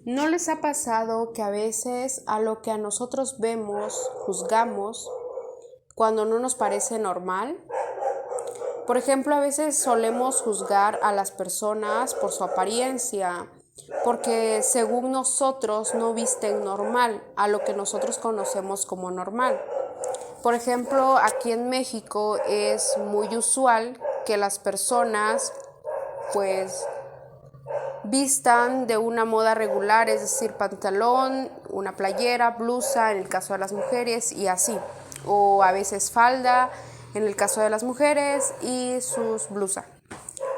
¿No les ha pasado que a veces a lo que a nosotros vemos, juzgamos cuando no nos parece normal? Por ejemplo, a veces solemos juzgar a las personas por su apariencia, porque según nosotros no visten normal, a lo que nosotros conocemos como normal. Por ejemplo, aquí en México es muy usual que las personas pues vistan de una moda regular, es decir, pantalón, una playera, blusa en el caso de las mujeres y así, o a veces falda en el caso de las mujeres y sus blusas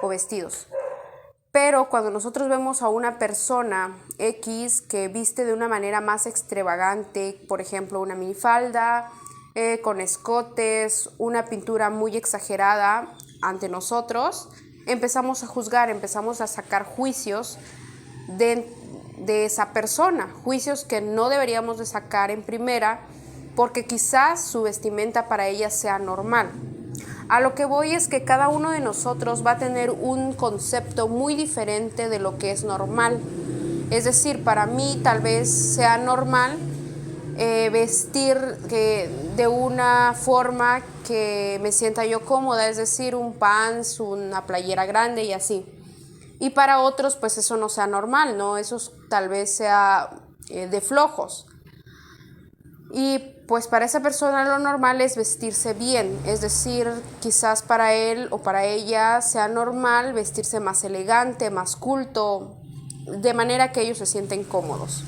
o vestidos. Pero cuando nosotros vemos a una persona X que viste de una manera más extravagante, por ejemplo una minifalda, con escotes, una pintura muy exagerada ante nosotros, empezamos a juzgar, empezamos a sacar juicios de esa persona, juicios que no deberíamos de sacar en primera porque quizás su vestimenta para ella sea normal. A lo que voy es que cada uno de nosotros va a tener un concepto muy diferente de lo que es normal. Es decir, para mí tal vez sea normal vestir de una forma que me sienta yo cómoda, es decir, un pants, una playera grande y así. Y para otros pues eso no sea normal, ¿no? Eso tal vez sea de flojos. Y pues para esa persona lo normal es vestirse bien, es decir, quizás para él o para ella sea normal vestirse más elegante, más culto, de manera que ellos se sienten cómodos.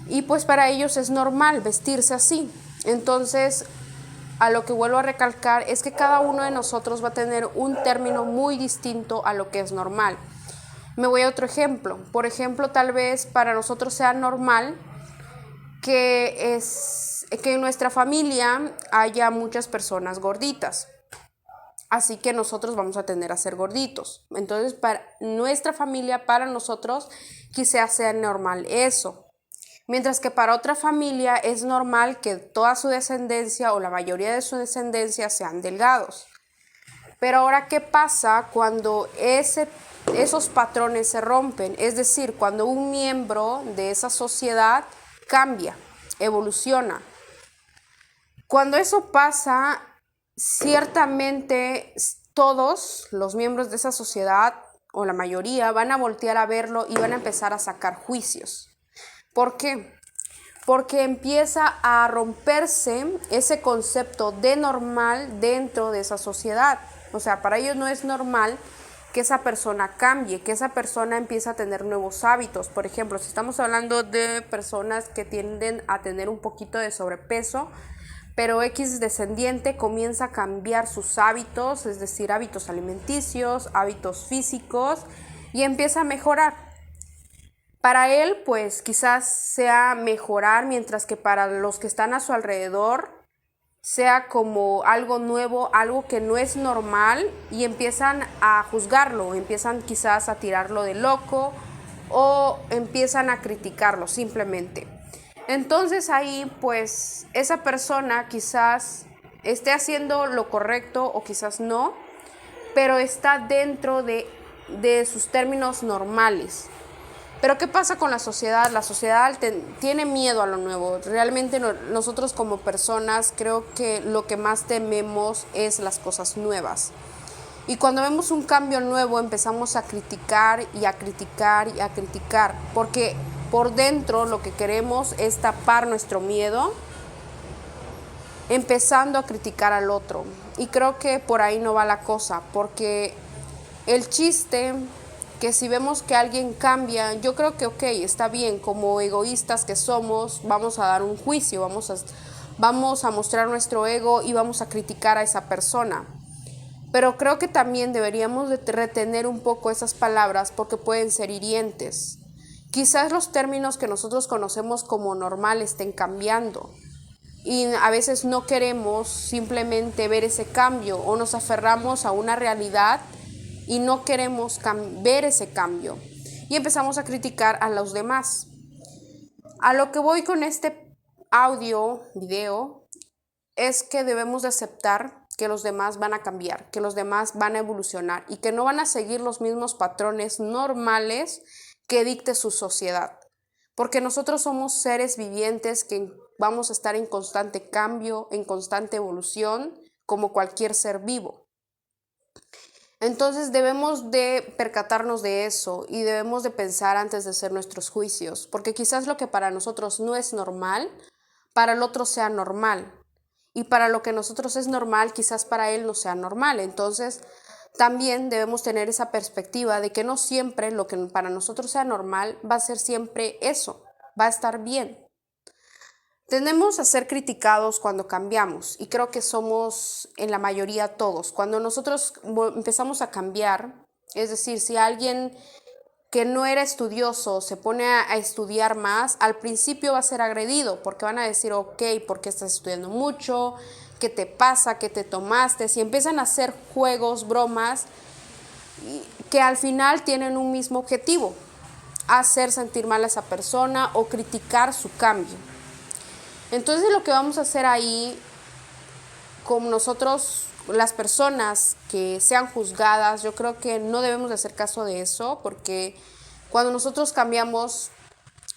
Y pues para ellos es normal vestirse así. Entonces, a lo que vuelvo a recalcar es que cada uno de nosotros va a tener un término muy distinto a lo que es normal. Me voy a otro ejemplo. Por ejemplo, tal vez para nosotros sea normal que en nuestra familia haya muchas personas gorditas. Así que nosotros vamos a tender a ser gorditos. Entonces, para nuestra familia, para nosotros, quizás sea normal eso. Mientras que para otra familia es normal que toda su descendencia o la mayoría de su descendencia sean delgados. Pero ahora, ¿qué pasa cuando esos patrones se rompen? Es decir, cuando un miembro de esa sociedad cambia, evoluciona. Cuando eso pasa, ciertamente todos los miembros de esa sociedad, o la mayoría, van a voltear a verlo y van a empezar a sacar juicios. ¿Por qué? Porque empieza a romperse ese concepto de normal dentro de esa sociedad. O sea, para ellos no es normal que esa persona cambie, que esa persona empiece a tener nuevos hábitos. Por ejemplo, si estamos hablando de personas que tienden a tener un poquito de sobrepeso, pero X descendiente comienza a cambiar sus hábitos, es decir, hábitos alimenticios, hábitos físicos, y empieza a mejorar. Para él, pues quizás sea mejorar, mientras que para los que están a su alrededor sea como algo nuevo, algo que no es normal, y empiezan a juzgarlo, empiezan quizás a tirarlo de loco o empiezan a criticarlo simplemente. Entonces ahí pues esa persona quizás esté haciendo lo correcto o quizás no, pero está dentro de sus términos normales. Pero ¿qué pasa con la sociedad? La sociedad tiene miedo a lo nuevo. Realmente nosotros como personas creo que lo que más tememos es las cosas nuevas. Y cuando vemos un cambio nuevo empezamos a criticar y a criticar y a criticar, porque por dentro lo que queremos es tapar nuestro miedo, empezando a criticar al otro. Y creo que por ahí no va la cosa, porque el chiste que si vemos que alguien cambia, yo creo que ok, está bien, como egoístas que somos, vamos a dar un juicio, vamos a mostrar nuestro ego y vamos a criticar a esa persona. Pero creo que también deberíamos de retener un poco esas palabras porque pueden ser hirientes. Quizás los términos que nosotros conocemos como normal estén cambiando y a veces no queremos simplemente ver ese cambio o nos aferramos a una realidad y no queremos ver ese cambio y empezamos a criticar a los demás. A lo que voy con este video es que debemos de aceptar que los demás van a cambiar, que los demás van a evolucionar y que no van a seguir los mismos patrones normales que dicte su sociedad, porque nosotros somos seres vivientes que vamos a estar en constante cambio, en constante evolución, como cualquier ser vivo. Entonces debemos de percatarnos de eso y debemos de pensar antes de hacer nuestros juicios, porque quizás lo que para nosotros no es normal, para el otro sea normal. Y para lo que nosotros es normal, quizás para él no sea normal. Entonces, también debemos tener esa perspectiva de que no siempre lo que para nosotros sea normal va a ser siempre eso, va a estar bien. Tendemos a ser criticados cuando cambiamos y creo que somos en la mayoría todos. Cuando nosotros empezamos a cambiar, es decir, si alguien que no era estudioso se pone a estudiar más, al principio va a ser agredido porque van a decir, ok, ¿por qué estás estudiando mucho? ¿Qué te pasa? ¿Qué te tomaste? Si empiezan a hacer juegos, bromas, que al final tienen un mismo objetivo, hacer sentir mal a esa persona o criticar su cambio. Entonces lo que vamos a hacer ahí, como nosotros, las personas que sean juzgadas, yo creo que no debemos de hacer caso de eso, porque cuando nosotros cambiamos,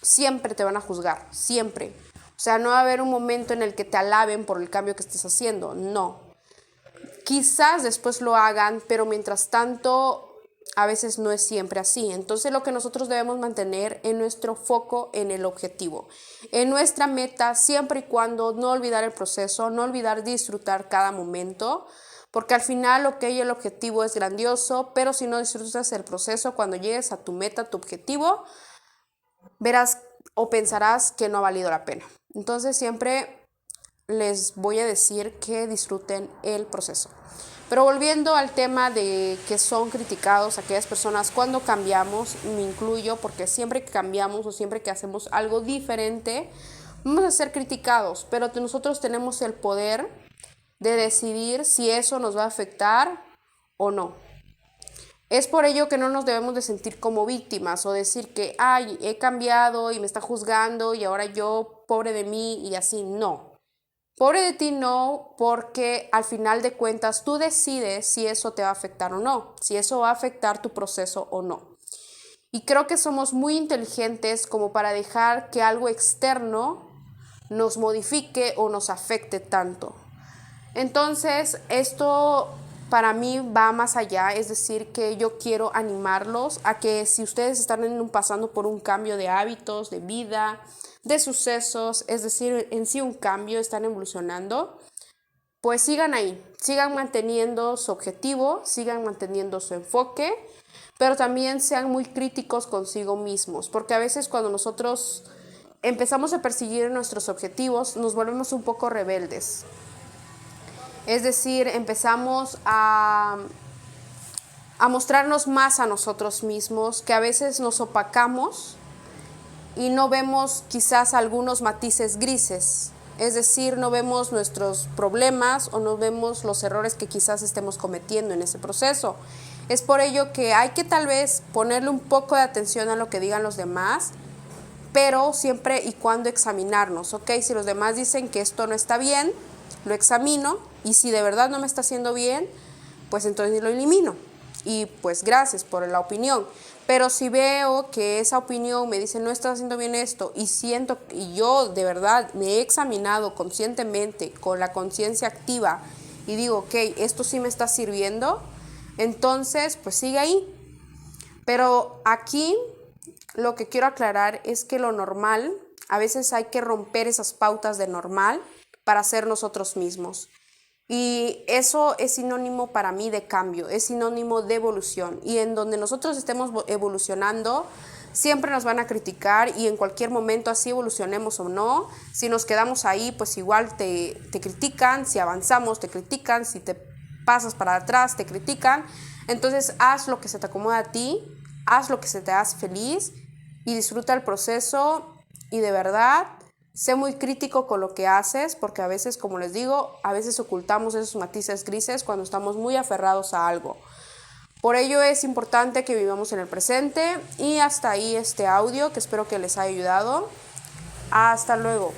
siempre te van a juzgar, siempre. O sea, no va a haber un momento en el que te alaben por el cambio que estés haciendo, no. Quizás después lo hagan, pero mientras tanto, a veces no es siempre así. Entonces lo que nosotros debemos mantener es nuestro foco en el objetivo, en nuestra meta, siempre y cuando no olvidar el proceso, no olvidar disfrutar cada momento, porque al final, ok, el objetivo es grandioso, pero si no disfrutas el proceso, cuando llegues a tu meta, tu objetivo, verás o pensarás que no ha valido la pena. Entonces siempre les voy a decir que disfruten el proceso. Pero volviendo al tema de que son criticados aquellas personas cuando cambiamos, me incluyo, porque siempre que cambiamos o siempre que hacemos algo diferente, vamos a ser criticados, pero nosotros tenemos el poder de decidir si eso nos va a afectar o no. Es por ello que no nos debemos de sentir como víctimas o decir que, ay, he cambiado y me está juzgando y ahora yo, pobre de mí y así, no. Pobre de ti no, porque al final de cuentas tú decides si eso te va a afectar o no, si eso va a afectar tu proceso o no. Y creo que somos muy inteligentes como para dejar que algo externo nos modifique o nos afecte tanto. Entonces, esto para mí va más allá, es decir, que yo quiero animarlos a que si ustedes están pasando por un cambio de hábitos, de vida, de sucesos, es decir, en sí un cambio, están evolucionando, pues sigan ahí, sigan manteniendo su objetivo, sigan manteniendo su enfoque, pero también sean muy críticos consigo mismos, porque a veces cuando nosotros empezamos a perseguir nuestros objetivos, nos volvemos un poco rebeldes. Es decir, empezamos a mostrarnos más a nosotros mismos, que a veces nos opacamos y no vemos quizás algunos matices grises. Es decir, no vemos nuestros problemas o no vemos los errores que quizás estemos cometiendo en ese proceso. Es por ello que hay que tal vez ponerle un poco de atención a lo que digan los demás, pero siempre y cuando examinarnos, ¿ok? Si los demás dicen que esto no está bien, lo examino y si de verdad no me está haciendo bien, pues entonces lo elimino y pues gracias por la opinión. Pero si veo que esa opinión me dice no estás haciendo bien esto y siento y yo de verdad me he examinado conscientemente con la conciencia activa y digo ok, esto sí me está sirviendo, entonces pues sigue ahí. Pero aquí lo que quiero aclarar es que lo normal, a veces hay que romper esas pautas de normal para ser nosotros mismos. Y eso es sinónimo para mí de cambio, es sinónimo de evolución. Y en donde nosotros estemos evolucionando, siempre nos van a criticar y en cualquier momento, así evolucionemos o no, si nos quedamos ahí, pues igual te critican, si avanzamos te critican, si te pasas para atrás te critican. Entonces haz lo que se te acomoda a ti, haz lo que se te hace feliz y disfruta el proceso y de verdad sé muy crítico con lo que haces, porque a veces, como les digo, a veces ocultamos esos matices grises cuando estamos muy aferrados a algo. Por ello es importante que vivamos en el presente y hasta ahí este audio que espero que les haya ayudado. Hasta luego.